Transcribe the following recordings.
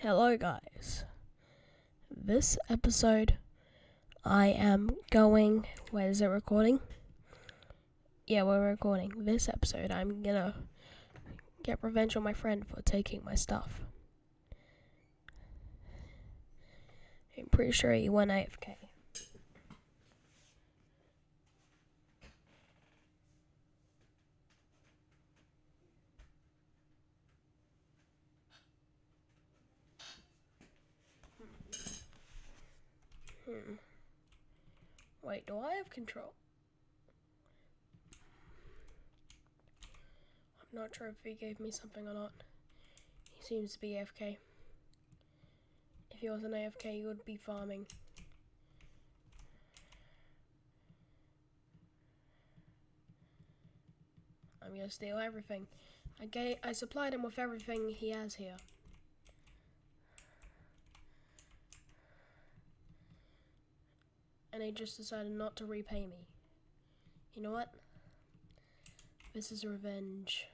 Hello, guys. This episode, I am going. Wait, is it recording? Yeah, we're recording. This episode, I'm gonna get revenge on my friend for taking my stuff. I'm pretty sure he went AFK. Wait, do I have control? I'm not sure if he gave me something or not. He seems to be AFK. If he wasn't AFK, he would be farming. I'm gonna steal everything. I supplied him with everything he has here. And he just decided not to repay me. You know what? This is revenge.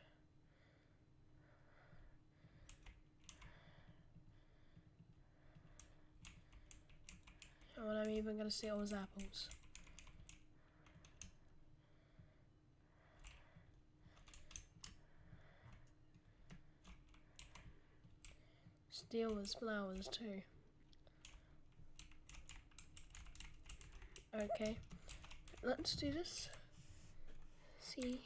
You know what? I'm even gonna steal his apples. Steal his flowers too. Okay, let's do this. See.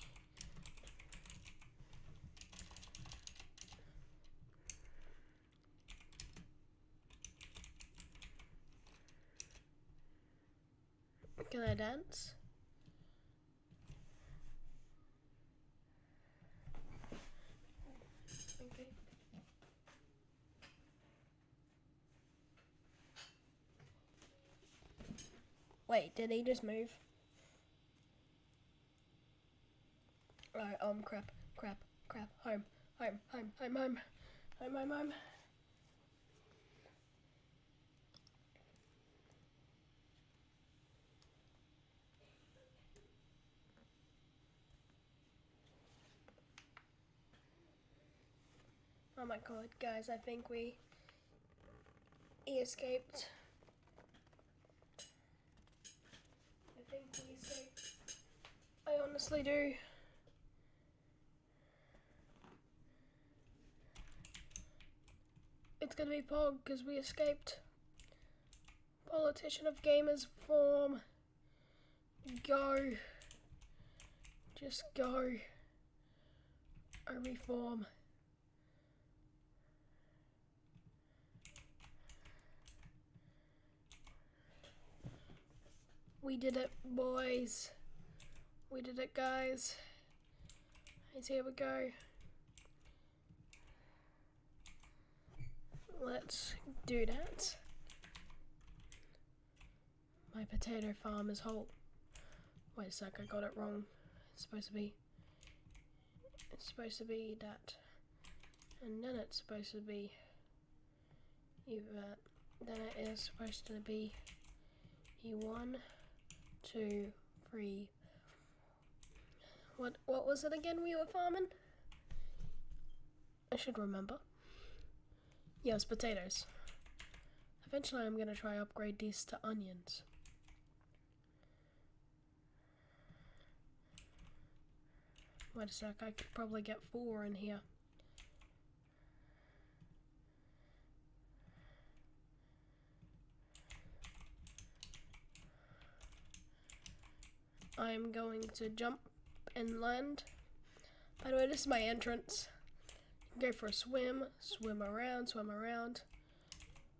Can I dance? Okay. Wait, did he just move? Alright, crap. Home. Oh my god, guys, I think he escaped. I honestly do. It's gonna be Pog because we escaped. Politician of Gamers form. Go. Just go. I reform. We did it, boys. We did it, guys. Here we go. Let's do that. My potato farm is whole. Wait a sec, I got it wrong. It's supposed to be that. And then it's supposed to be that. Then it is supposed to be E1, 2, 3. What was it again we were farming? I should remember. Yes, potatoes. Eventually I'm gonna try upgrade these to onions. Wait a sec, I could probably get 4 in here. I'm going to jump and land. By the way, this is my entrance. Go for a swim around.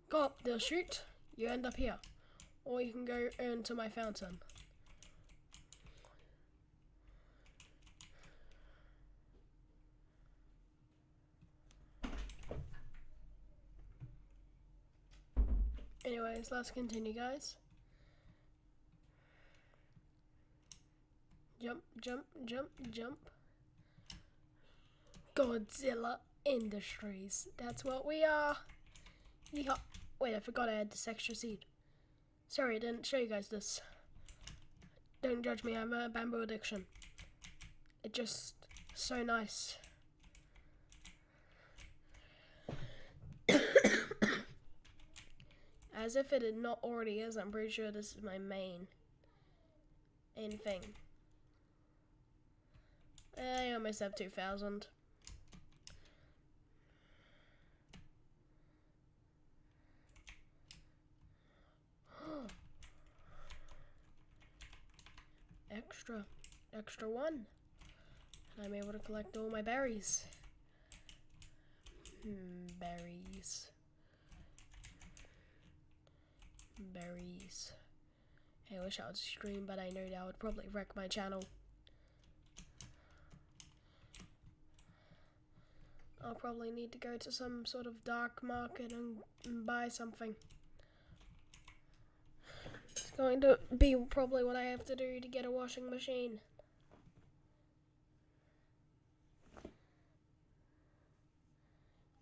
Go up, they'll shoot, you end up here. Or you can go into my fountain. Anyways, let's continue, guys. Jump. Godzilla Industries. That's what we are. Yeehaw. Wait, I forgot I had this extra seed. Sorry, I didn't show you guys this. Don't judge me, I have a bamboo addiction. It's just so nice. As if it not already is, I'm pretty sure this is my main thing. I almost have 2,000. Extra one. And I'm able to collect all my berries. Berries. I wish I would stream, but I know that would probably wreck my channel. I'll probably need to go to some sort of dark market and buy something. It's going to be probably what I have to do to get a washing machine.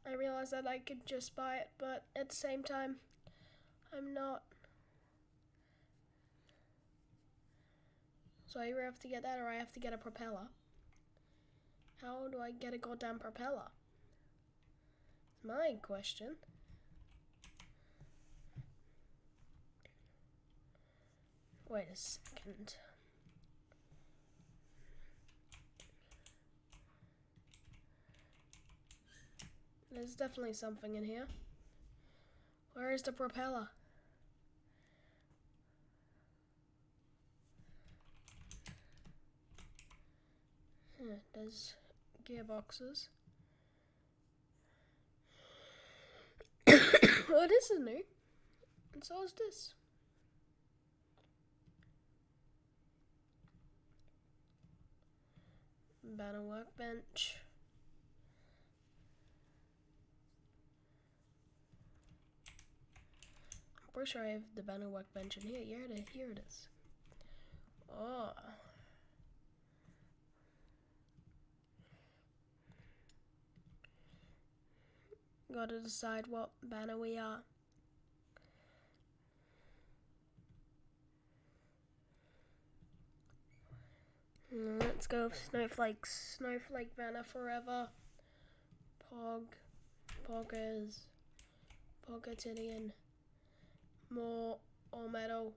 I realized that I could just buy it, but at the same time, I'm not. So I either have to get that or I have to get a propeller. How do I get a goddamn propeller? It's my question. Wait a second. There's definitely something in here. Where is the propeller? There's gearboxes. Oh, this is new. And so is this. Banner workbench. I'm pretty sure I have the banner workbench in here. Yeah, here it is. Oh. Gotta decide what banner we are. Let's go Snowflakes. Snowflake banner forever. Poggers. Poggotinian. More all metal.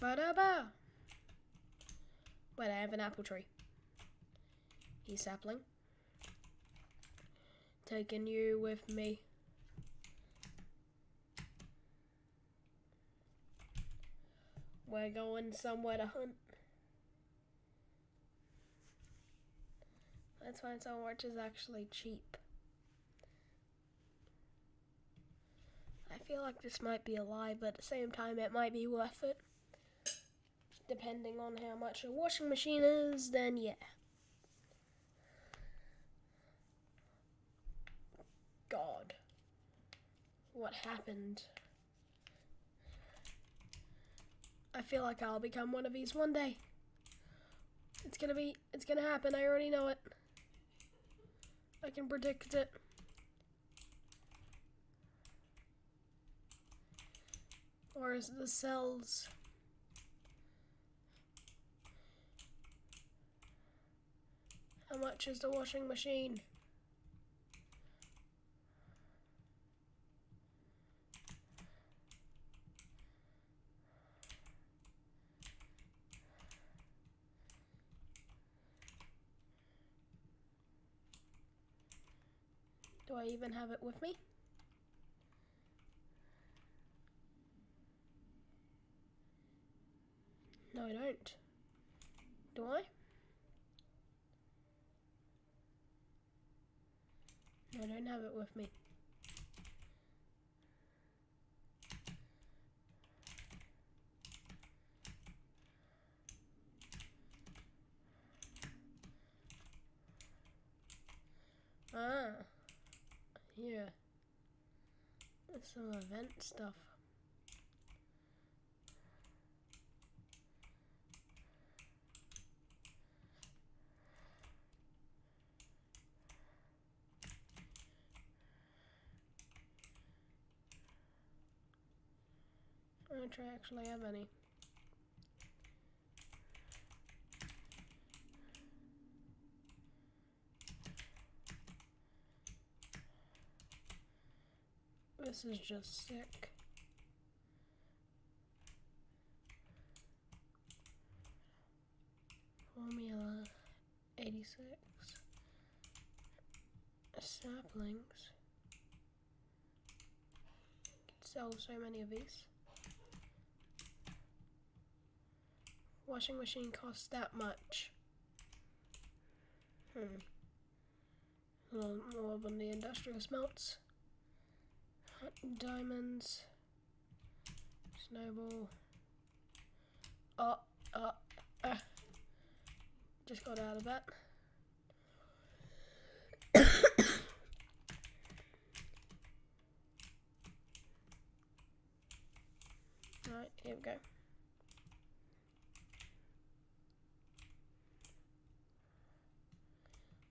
Ba-da-ba! Wait, I have an apple tree. He's sapling. Taking you with me. We're going somewhere to hunt. Let's find somewhere which is actually cheap. I feel like this might be a lie, but at the same time it might be worth it. Depending on how much a washing machine is, then yeah. God. What happened? I feel like I'll become one of these one day. It's gonna happen, I already know it. I can predict it. Or is it the cells? How much is the washing machine? Do I even have it with me? No, I don't. Do I? No, I don't have it with me. Ah. Yeah. There's some event stuff. I don't actually have any. This is just sick. Formula 86. Saplings. Could sell so many of these. Washing machine costs that much. A little more than the industrial smelts. Diamonds. Snowball. Just got out of that. Alright, here we go.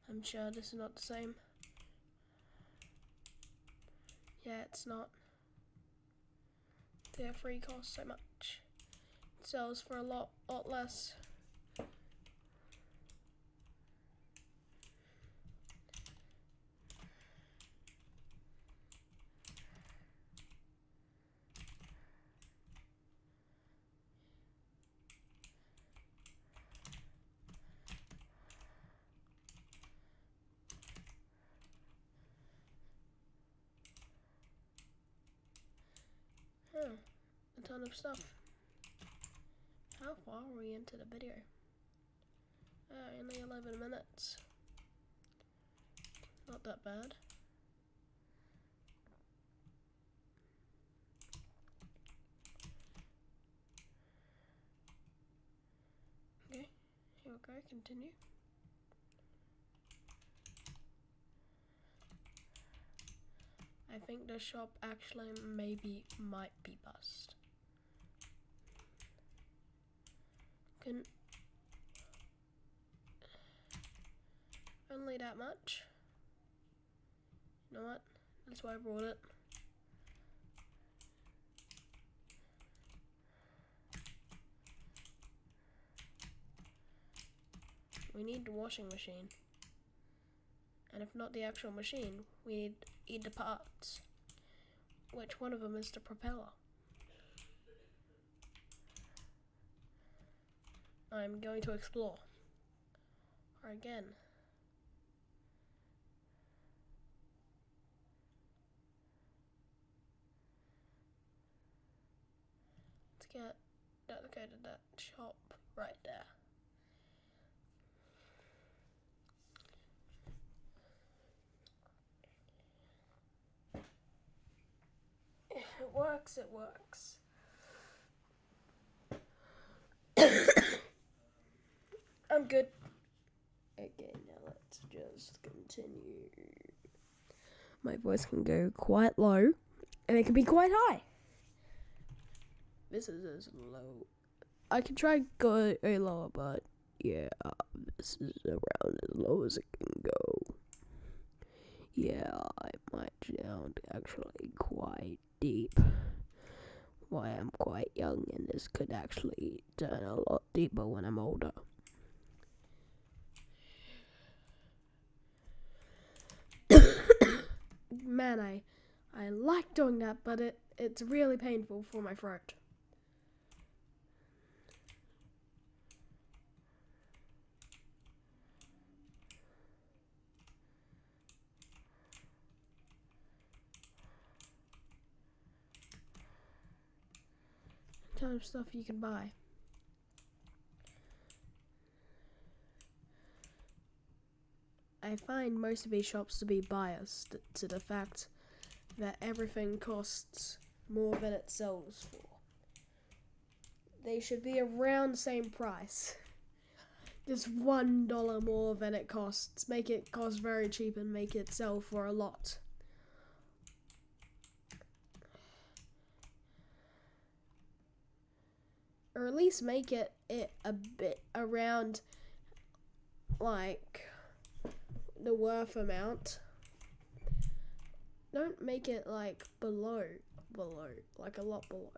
I'm sure this is not the same. Yeah, it's not. Their free costs so much. It sells for a lot less. A ton of stuff. How far are we into the video? Only 11 minutes. Not that bad. Okay, here we go, continue. I think the shop actually might be bust. Only that much. You know what? That's why I brought it. We need the washing machine. And if not the actual machine, we need the parts. Which one of them is the propeller? I'm going to explore. Or again. Let's go to that shop right there. If it works, it works. I'm good. Okay, now let's just continue. My voice can go quite low, and it can be quite high. This is as low. I can try go lower, but yeah, this is around as low as it can go. Yeah, I might sound actually quite deep. Why, I'm quite young, and this could actually turn a lot deeper when I'm older. Man, I like doing that, but it's really painful for my throat. Ton of stuff you can buy. I find most of these shops to be biased to the fact that everything costs more than it sells for. They should be around the same price. Just $1 more than it costs. Make it cost very cheap and make it sell for a lot. Or at least make it a bit around like the worth amount. Don't make it like below, like a lot below.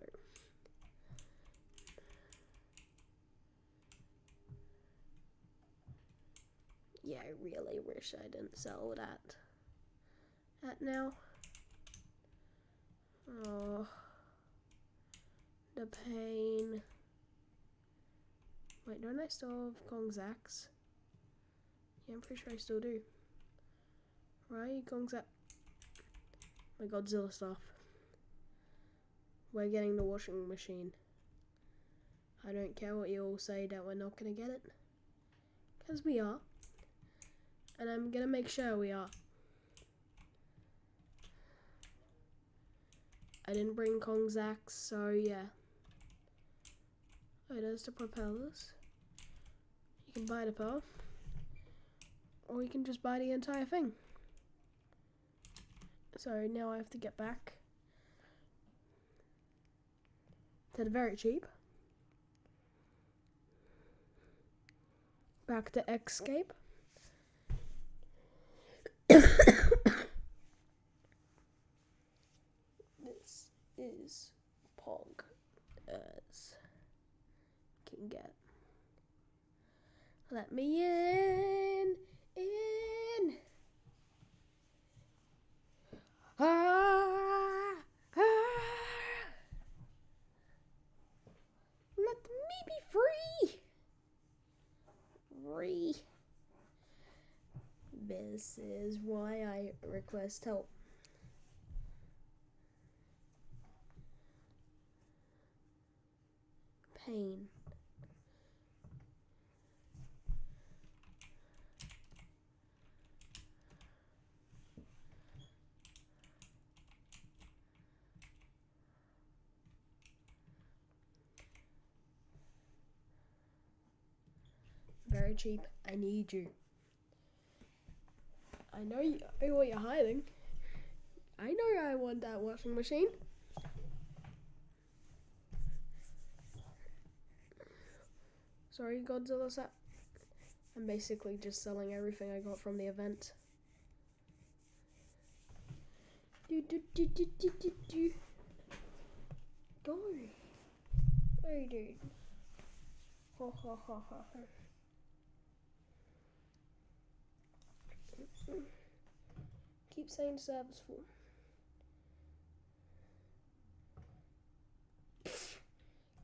Yeah, I really wish I didn't sell that now. Oh, the pain. Wait, don't I still have Kong's axe? Yeah, I'm pretty sure I still do. Right, Kong's axe. My Godzilla stuff. We're getting the washing machine. I don't care what you all say that we're not gonna get it. Because we are. And I'm gonna make sure we are. I didn't bring Kong's axe, so yeah. Oh, there's the propellers. You can buy the pearl. Or you can just buy the entire thing. So now I have to get back to the very cheap. Back to Escape. This is Pog as can get. Let me in. Ah, let me be free. This is why I request help. Pain. Very cheap. I need you. I know what you're hiding. I know I want that washing machine. Sorry, Godzilla set. I'm basically just selling everything I got from the event. Go. Hey, dude. Ha ha ha ha. Keep saying service full.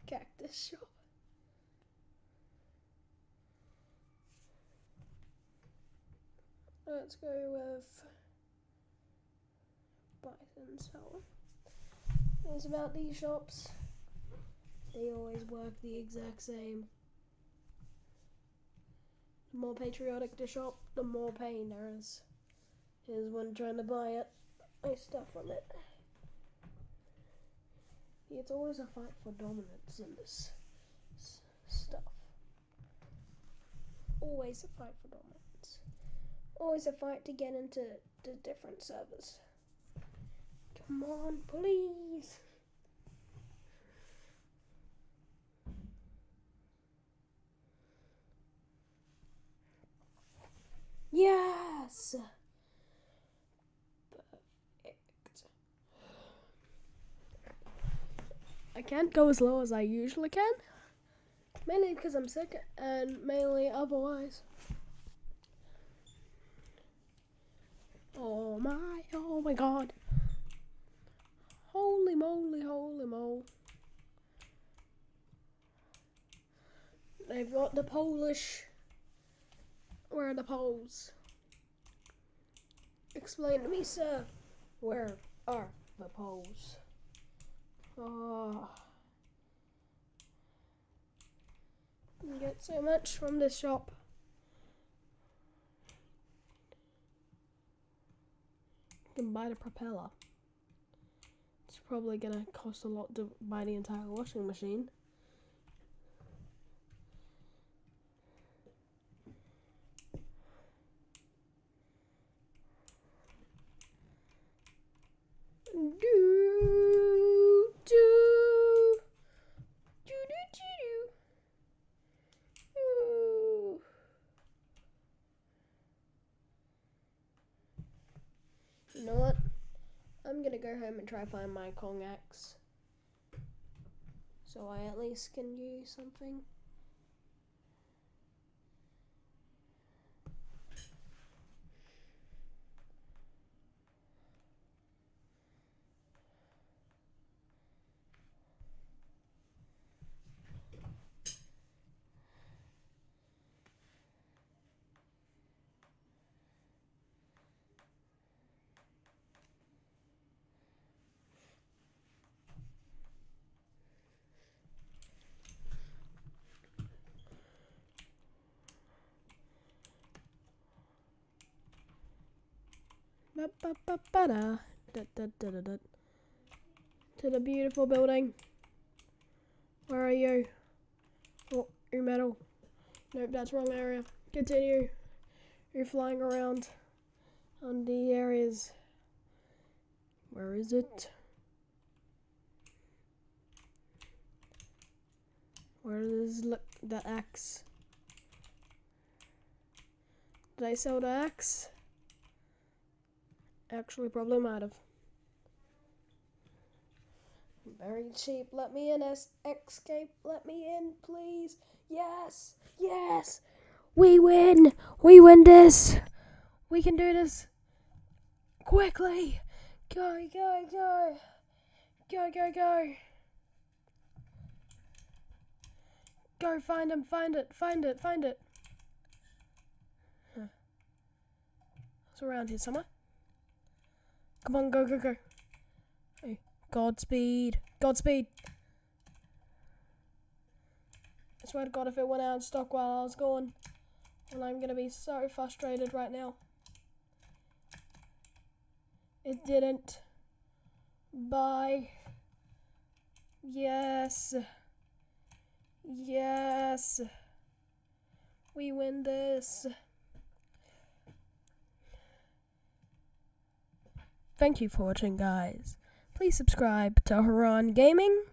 Cactus shop. Let's go with Bison Seller. It's about these shops. They always work the exact same. The more patriotic the shop, the more pain there is when trying to buy stuff from it. It's always a fight for dominance in this stuff. Always a fight for dominance. Always a fight to get into the different servers. Come on, please. Yes! Perfect. I can't go as low as I usually can. Mainly because I'm sick and mainly otherwise. Oh my god. Holy moly, holy mo. They've got the Polish. Where are the Poles? Explain to me, sir. Where are the Poles? Oh. You get so much from this shop. You can buy the propeller. It's probably gonna cost a lot to buy the entire washing machine. You know what? I'm gonna go home and try to find my Kong axe. So I at least can use something. Ba-ba-ba-ba-da. Da-da-da-da-da. To the beautiful building. Where are you? Oh, you're metal. Nope, that's wrong area. Continue. You're flying around on the areas. Where is it? Where is the axe? Did I sell the axe? Actually, probably might have. Very cheap. Let me in, Escape. Let me in, please. Yes. Yes. We win. We win this. We can do this. Quickly. Go, go, go. Go, go, go. Go, find him. Find it. Find it. Find it. It's around here somewhere. Come on, go, go, go. Hey, Godspeed. Godspeed. I swear to God, if it went out of stock while I was gone, then I'm going to be so frustrated right now. It didn't. Bye. Yes. Yes. We win this. Thank you for watching, guys. Please subscribe to Haran Gaming.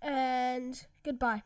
And goodbye.